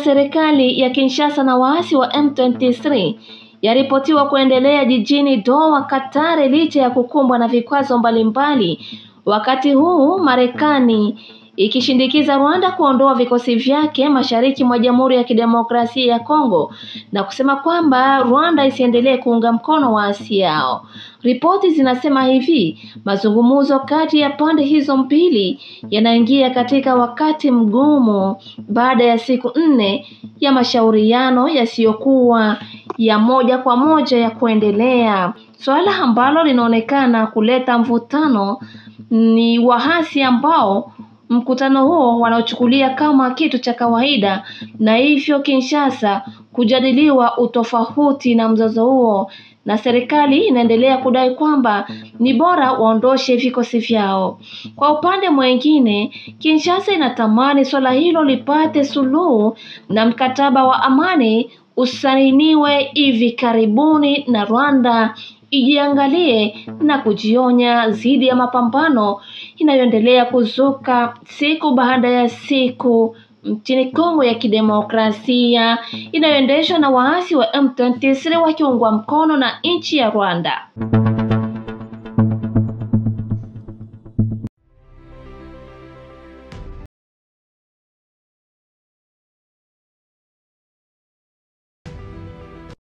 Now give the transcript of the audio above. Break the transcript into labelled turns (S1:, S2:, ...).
S1: serikali ya Kinshasa na waasi wa M23 yaripotiwa kuendelea jijini Doha, Qatar, licha ya kukumbwa na vikwazo mbalimbali. Wakati huu Marekani ikishindikiza Rwanda kuondoa vikosi vyake mashariki mwa Jamhuri ya Kidemokrasia ya Kongo na kusema kwamba Rwanda isiendelee kuunga mkono waasi yao. Ripoti zinasema hivi, mazungumzo kati ya pande hizo mbili yanaingia katika wakati mgumu baada ya siku 4 ya mashauriano yasiyokuwa ya moja kwa moja ya kuendelea. Swala ambalo linaonekana kuleta mvutano ni waasi ambao mkutano huo wanaochukulia kama kitu cha kawaida, na hivyo Kinshasa kujadiliwa utofauti na mzozo huo, na serikali inaendelea kudai kwamba ni bora waondoshe vikosi vyao. Kwa upande mwingine, Kinshasa inatamani swala hilo lipate suluhu na mkataba wa amani usainiwe hivi karibuni, na Rwanda ijiangalie na kujionya dhidi ya mapambano inayoendelea kuzuka siku baada ya siku nchini Kongo ya Kidemokrasia inayoendeshwa na waasi wa M23 wakiungwa mkono na nchi ya Rwanda.